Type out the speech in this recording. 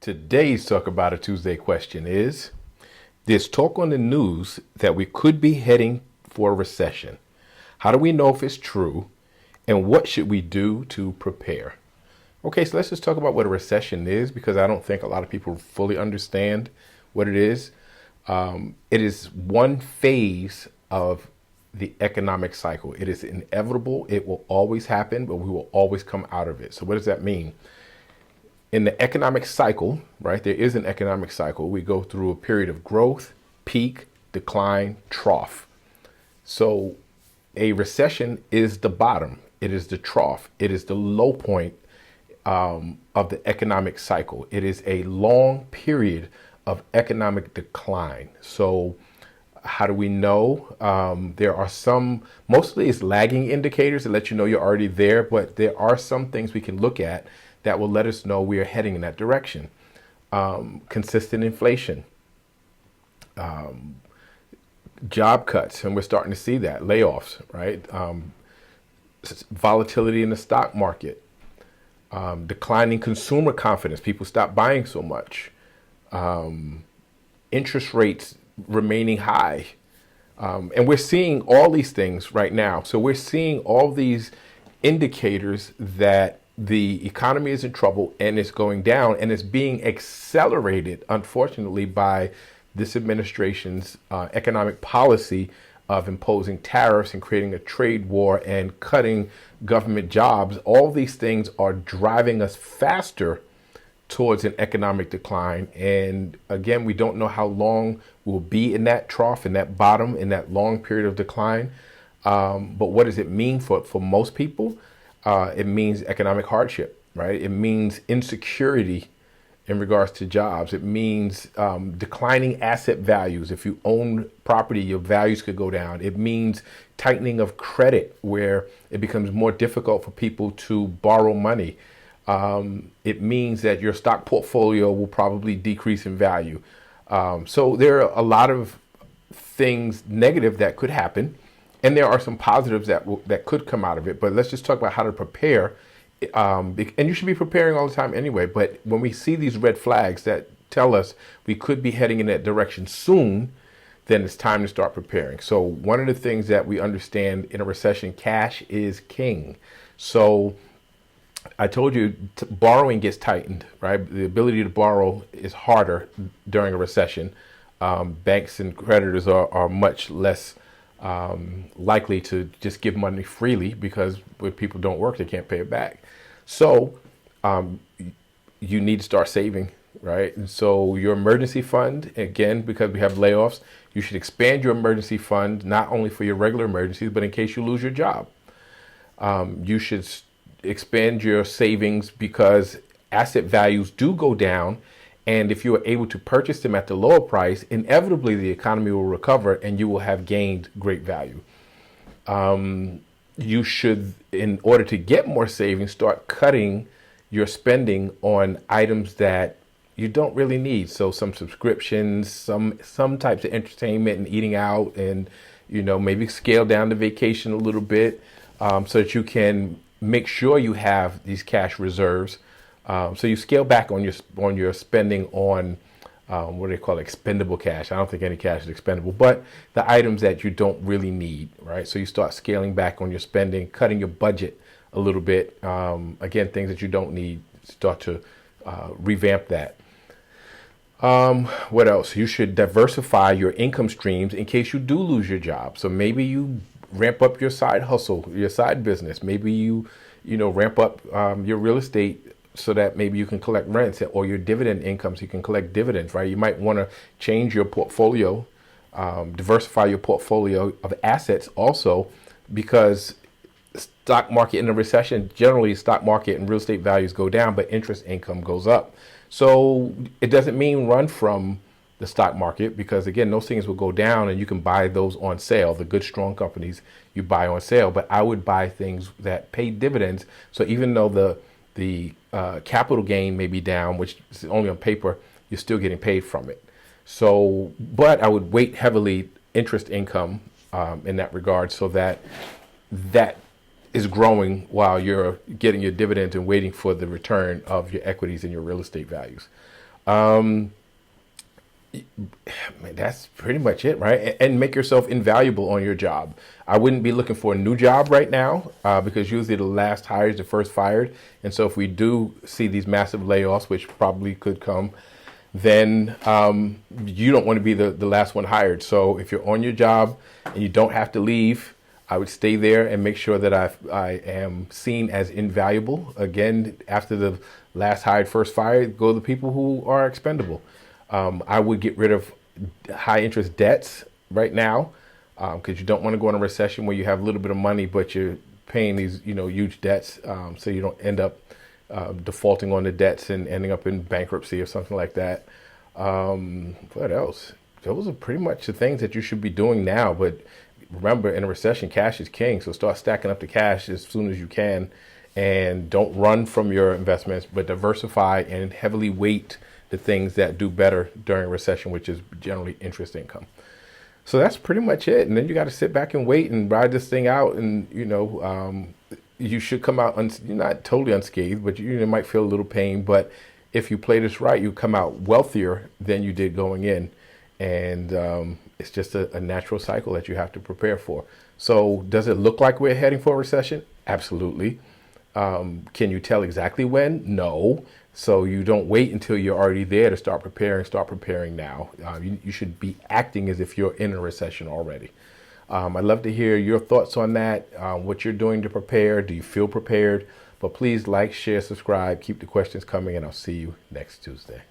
Today's Talk About a Tuesday question is, there's talk on the news that we could be heading for a recession. How do we know if it's true? And what should we do to prepare? Okay, so let's just talk about what a recession is, because I don't think a lot of people fully understand what it is. It is one phase of the economic cycle. It is inevitable. It will always happen, but we will always come out of it. So what does that mean? In the economic cycle, right, there is an economic cycle. We go through a period of growth, peak, decline, trough. So a recession is the bottom. It is the trough. It is the low point of the economic cycle. It is a long period of economic decline. So how do we know? There are some, mostly it's lagging indicators that let you know you're already there, but there are some things we can look at that will let us know we are heading in that direction. Consistent inflation, job cuts, and we're starting to see that, layoffs, right? Volatility in the stock market, declining consumer confidence, people stop buying so much, interest rates remaining high. And we're seeing all these things right now. So we're seeing all these indicators that the economy is in trouble and it's going down, and it's being accelerated, unfortunately, by this administration's economic policy of imposing tariffs and creating a trade war and cutting government jobs. All these things are driving us faster towards an economic decline. And again, we don't know how long we'll be in that trough, in that bottom, in that long period of decline. But what does it mean for most people? It means economic hardship, right? It means insecurity in regards to jobs. It means declining asset values. If you own property, your values could go down. It means tightening of credit, where it becomes more difficult for people to borrow money. It means that your stock portfolio will probably decrease in value. So there are a lot of things negative that could happen. And there are some positives that could come out of it. But let's just talk about how to prepare. And you should be preparing all the time anyway. But when we see these red flags that tell us we could be heading in that direction soon, then it's time to start preparing. So one of the things that we understand in a recession, cash is king. So I told you borrowing gets tightened, right? The ability to borrow is harder during a recession. Banks and creditors are much less likely to just give money freely, because when people don't work, they can't pay it back. So you need to start saving, right? And so your emergency fund, again, because we have layoffs, you should expand your emergency fund, not only for your regular emergencies, but in case you lose your job. You should expand your savings, because asset values do go down. And if you are able to purchase them at the lower price, inevitably the economy will recover and you will have gained great value. You should, in order to get more savings, start cutting your spending on items that you don't really need. So some subscriptions, some types of entertainment and eating out, and maybe scale down the vacation a little bit, so that you can make sure you have these cash reserves. So you scale back on your spending on what do they call it? Expendable cash. I don't think any cash is expendable, but the items that you don't really need, right? So you start scaling back on your spending, cutting your budget a little bit. Again, things that you don't need, start to revamp that. What else? You should diversify your income streams in case you do lose your job. So maybe you ramp up your side hustle, your side business. Maybe you ramp up your real estate, so that maybe you can collect rents, or your dividend income, so you can collect dividends, right? You might want to change your portfolio, diversify your portfolio of assets also, because stock market in a recession, generally stock market and real estate values go down, but interest income goes up. So it doesn't mean run from the stock market, because again, those things will go down and you can buy those on sale. The good, strong companies you buy on sale, but I would buy things that pay dividends. So even though the capital gain may be down, which is only on paper, you're still getting paid from it. So, but I would weight heavily interest income in that regard, so that is growing while you're getting your dividends and waiting for the return of your equities and your real estate values. Man, that's pretty much it, right? And make yourself invaluable on your job. I wouldn't be looking for a new job right now because usually the last hired is the first fired. And so if we do see these massive layoffs, which probably could come, then you don't want to be the last one hired. So if you're on your job and you don't have to leave, I would stay there and make sure that I am seen as invaluable. Again, after the last hired, first fired, go to the people who are expendable. I would get rid of high interest debts right now because you don't want to go in a recession where you have a little bit of money, but you're paying these, huge debts. So you don't end up defaulting on the debts and ending up in bankruptcy or something like that. What else? Those are pretty much the things that you should be doing now. But remember, in a recession, cash is king. So start stacking up the cash as soon as you can. And don't run from your investments, but diversify and heavily weight the things that do better during a recession, which is generally interest income. So that's pretty much it. And then you got to sit back and wait and ride this thing out. And, you should come out, you're not totally unscathed, but you might feel a little pain. But if you play this right, you come out wealthier than you did going in. And it's just a natural cycle that you have to prepare for. So does it look like we're heading for a recession? Absolutely. Can you tell exactly when? No. So you don't wait until you're already there to start preparing. Start preparing now. You should be acting as if you're in a recession already. I'd love to hear your thoughts on that, what you're doing to prepare. Do you feel prepared? But please like, share, subscribe, keep the questions coming, and I'll see you next Tuesday.